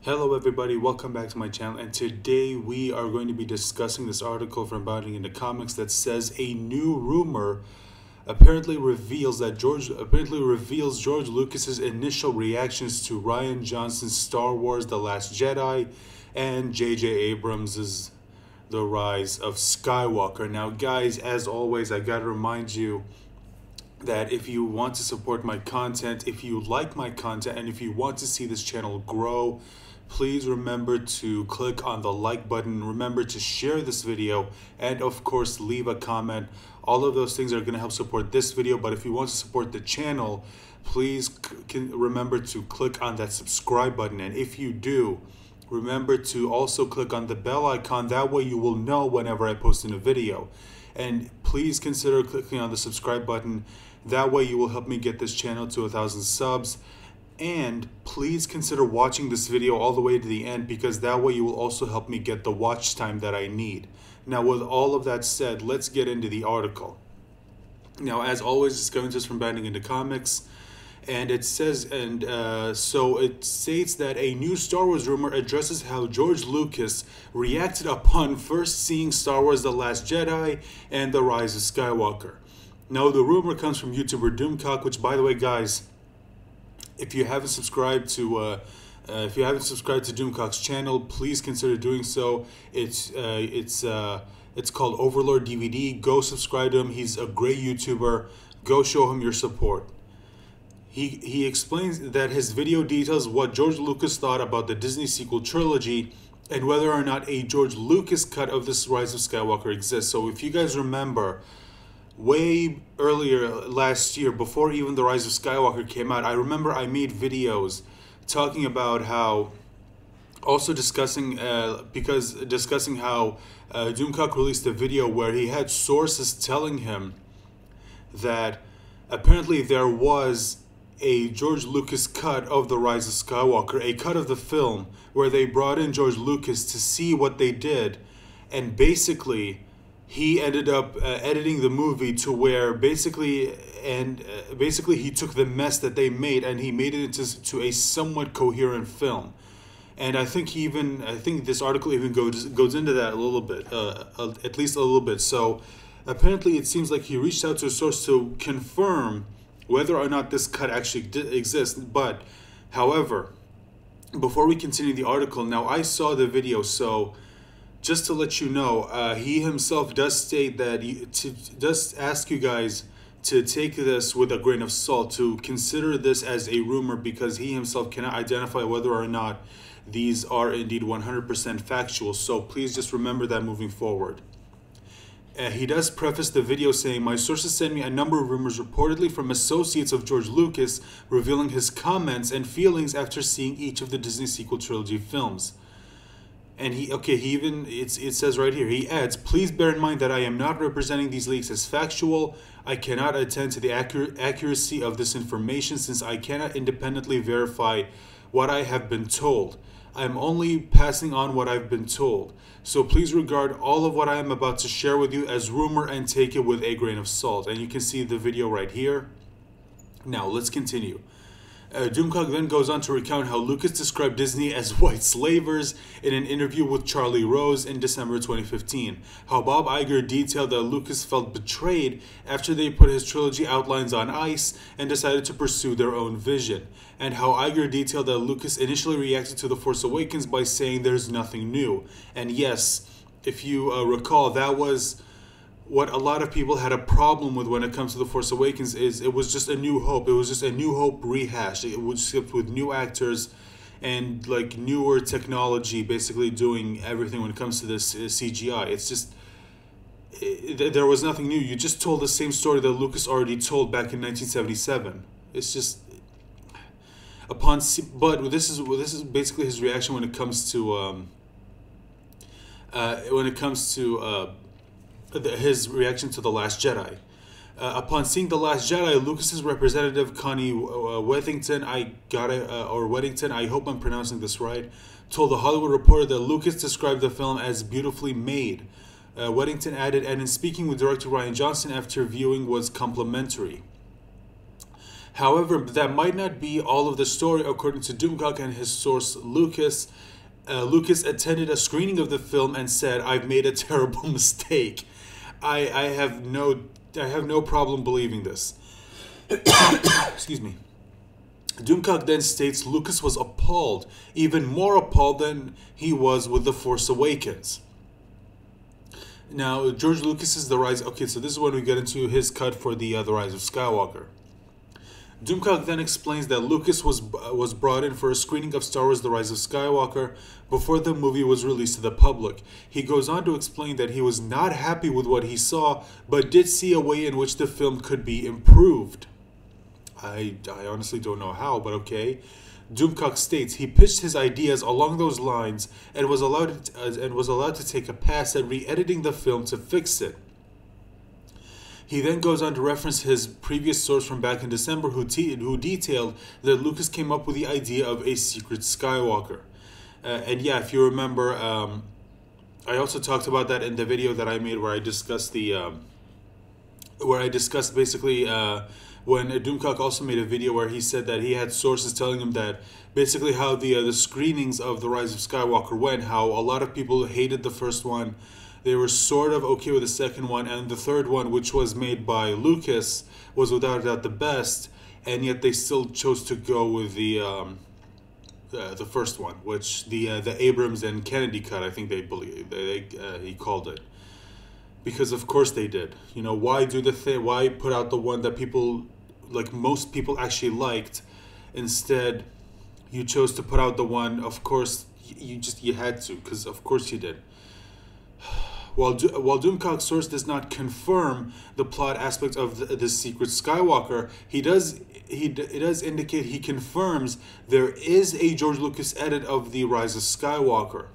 Hello everybody, welcome back to my channel, and today we are going to be discussing this article from Bounding into Comics that says a new rumor apparently reveals George Lucas's initial reactions to Rian Johnson's Star Wars The Last Jedi and J.J. Abrams' The Rise of Skywalker. Now guys, as always, I gotta remind you that if you want to support my content, if you like my content, and if you want to see this channel grow, please remember to click on the like button. Remember to share this video, and of course leave a comment. All of those things are going to help support this video, but if you want to support the channel, please remember to click on that subscribe button. And if you do, remember to also click on the bell icon. That way you will know whenever I post in a video. And please consider clicking on the subscribe button. That way you will help me get this channel to 1,000 subs. And please consider watching this video all the way to the end, because that way you will also help me get the watch time that I need. Now, with all of that said, let's get into the article. Now, as always, it's coming to us from Bounding into Comics. And it says, so it states that a new Star Wars rumor addresses how George Lucas reacted upon first seeing Star Wars The Last Jedi and The Rise of Skywalker. Now, the rumor comes from YouTuber Doomcock, which, by the way, guys, if you haven't subscribed to Doomcock's channel, please consider doing so. It's called Overlord DVD. Go subscribe to him. He's a great YouTuber. Go show him your support. He explains that his video details what George Lucas thought about the Disney sequel trilogy and whether or not a George Lucas cut of this Rise of Skywalker exists. So if you guys remember, way earlier last year, before even The Rise of Skywalker came out, I remember I made videos talking about how, also discussing how Doomcock released a video where he had sources telling him that apparently there was a George Lucas cut of The Rise of Skywalker, a cut of the film where they brought in George Lucas to see what they did, and basically he ended up editing the movie to where basically he took the mess that they made and he made it into a somewhat coherent film. And I think this article even goes into that a little bit, at least a little bit. So apparently it seems like he reached out to a source to confirm whether or not this cut actually exists. But however, before we continue the article, now I saw the video, so just to let you know, he himself does state that does ask you guys to take this with a grain of salt, to consider this as a rumor, because he himself cannot identify whether or not these are indeed 100% factual. So please just remember that moving forward. He does preface the video saying, "My sources sent me a number of rumors reportedly from associates of George Lucas, revealing his comments and feelings after seeing each of the Disney sequel trilogy films." And it says right here, he adds, "Please bear in mind that I am not representing these leaks as factual. I cannot attend to the accuracy of this information since I cannot independently verify what I have been told. I am only passing on what I've been told. So please regard all of what I am about to share with you as rumor and take it with a grain of salt." And you can see the video right here. Now let's continue. Doomcock then goes on to recount how Lucas described Disney as white slavers in an interview with Charlie Rose in December 2015. How Bob Iger detailed that Lucas felt betrayed after they put his trilogy outlines on ice and decided to pursue their own vision. And how Iger detailed that Lucas initially reacted to The Force Awakens by saying there's nothing new. And yes, if you recall, that was what a lot of people had a problem with when it comes to The Force Awakens. Is it was just a New Hope. It was just a New Hope rehash. It was skipped with new actors and like newer technology, basically doing everything when it comes to this CGI. It's just, there was nothing new. You just told the same story that Lucas already told back in 1977. It's just, but this is basically his reaction when it comes to his reaction to The Last Jedi. Upon seeing The Last Jedi, Lucas's representative Connie Weddington, I hope I'm pronouncing this right, told The Hollywood Reporter that Lucas described the film as beautifully made. Weddington added, and in speaking with director Rian Johnson after viewing was complimentary. However, that might not be all of the story, according to Doomcock and his source Lucas. Lucas attended a screening of the film and said, "I've made a terrible mistake." I have no problem believing this. Excuse me. Doomcock then states Lucas was appalled, even more appalled than he was with The Force Awakens. Now, George Lucas's The Rise... Okay, so this is when we get into his cut for the Rise of Skywalker. Doomcock then explains that Lucas was brought in for a screening of Star Wars The Rise of Skywalker before the movie was released to the public. He goes on to explain that he was not happy with what he saw, but did see a way in which the film could be improved. I honestly don't know how, but okay. Doomcock states he pitched his ideas along those lines and was allowed to take a pass at re-editing the film to fix it. He then goes on to reference his previous source from back in December who detailed that Lucas came up with the idea of a secret Skywalker. And yeah, if you remember, I also talked about that in the video that I made where I discussed basically when Doomcock also made a video where he said that he had sources telling him that basically how the screenings of The Rise of Skywalker went, how a lot of people hated the first one. They were sort of okay with the second one, and the third one, which was made by Lucas, was without a doubt the best, and yet they still chose to go with the first one, which the Abrams and Kennedy cut, I think he called it, because of course they did. You know, why put out the one that people, like most people actually liked? Instead, you chose to put out the one. Of course, you had to, because of course you did. While Doomcock's source does not confirm the plot aspect of the secret Skywalker, it does indicate he confirms there is a George Lucas edit of The Rise of Skywalker.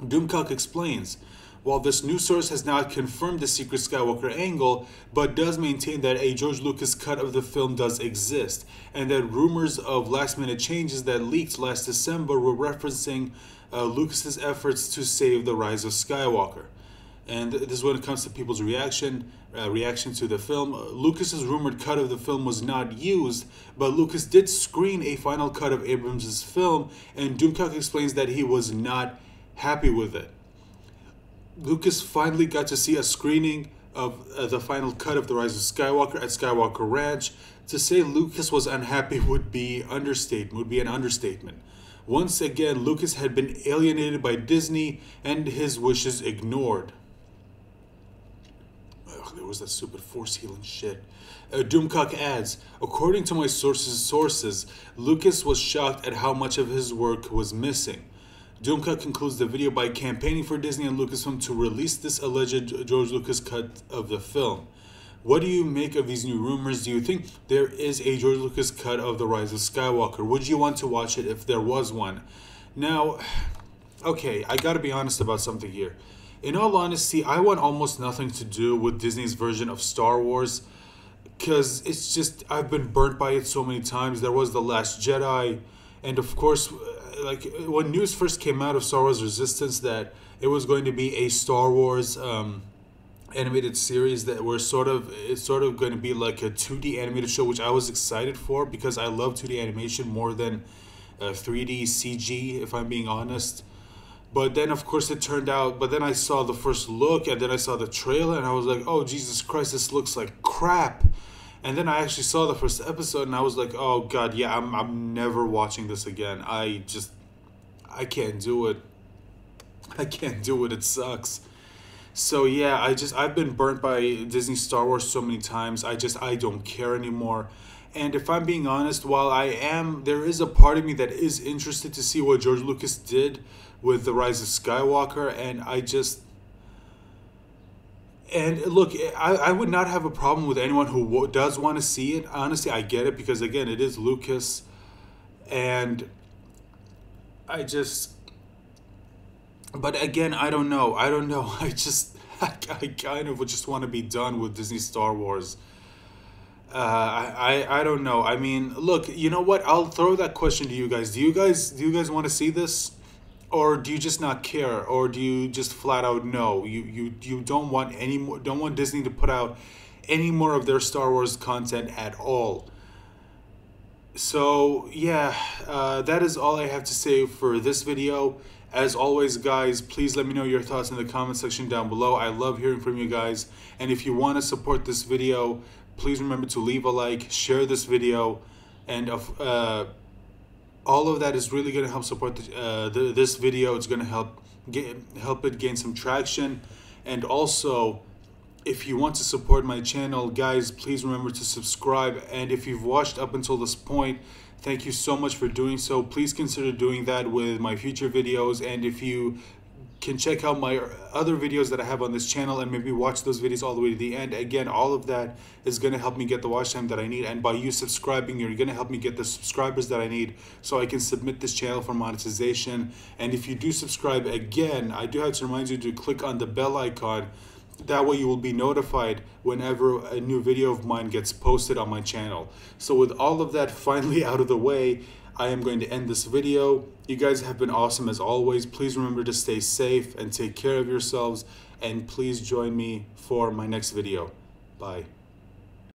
Doomcock explains, while this new source has not confirmed the secret Skywalker angle, but does maintain that a George Lucas cut of the film does exist, and that rumors of last-minute changes that leaked last December were referencing Lucas's efforts to save The Rise of Skywalker. And this is when it comes to people's reaction to the film. Lucas's rumored cut of the film was not used, but Lucas did screen a final cut of Abrams' film, and Doomcock explains that he was not happy with it. Lucas finally got to see a screening of the final cut of The Rise of Skywalker at Skywalker Ranch. To say Lucas was unhappy would be an understatement. Once again, Lucas had been alienated by Disney and his wishes ignored. There was that stupid force healing shit. Doomcock adds, according to my sources, Lucas was shocked at how much of his work was missing. Doomcock concludes the video by campaigning for Disney and Lucasfilm to release this alleged George Lucas cut of the film. What do you make of these new rumors? Do you think there is a George Lucas cut of The Rise of Skywalker? Would you want to watch it if there was one? Now, okay, I gotta be honest about something here. In all honesty, I want almost nothing to do with Disney's version of Star Wars, because it's just, I've been burnt by it so many times. There was The Last Jedi, and of course, like when news first came out of Star Wars Resistance that it was going to be a Star Wars animated series that it's sort of going to be like a 2D animated show, which I was excited for because I love 2D animation more than 3D CG, if I'm being honest. But then, of course, it turned out... But then I saw the first look, and then I saw the trailer, and I was like, oh, Jesus Christ, this looks like crap. And then I actually saw the first episode, and I was like, oh, God, yeah, I'm never watching this again. I can't do it. I can't do it. It sucks. So, yeah, I've been burnt by Disney Star Wars so many times. I don't care anymore. And if I'm being honest, while there is a part of me that is interested to see what George Lucas did with The Rise of Skywalker, and look, I would not have a problem with anyone who does want to see it. Honestly, I get it, because again, it is Lucas, and but again, I don't know. I kind of would just want to be done with Disney Star Wars. I don't know. I mean, look, you know what? I'll throw that question to you guys. Do you guys want to see this? Or do you just not care? Or do you just flat out no? You don't want Disney to put out any more of their Star Wars content at all. So yeah, that is all I have to say for this video. As always, guys, please let me know your thoughts in the comment section down below. I love hearing from you guys. And if you want to support this video, please remember to leave a like, share this video, and all of that is really going to help support this video. It's going to help it gain some traction. And also, if you want to support my channel, guys, please remember to subscribe. And if you've watched up until this point, thank you so much for doing so. Please consider doing that with my future videos. And if you can check out my other videos that I have on this channel and maybe watch those videos all the way to the end. Again, all of that is going to help me get the watch time that I need, and by you subscribing, you're going to help me get the subscribers that I need so I can submit this channel for monetization. And if you do subscribe, again, I do have to remind you to click on the bell icon. That way you will be notified whenever a new video of mine gets posted on my channel. So with all of that finally out of the way, I am going to end this video. You guys have been awesome as always. Please remember to stay safe and take care of yourselves. And please join me for my next video. Bye.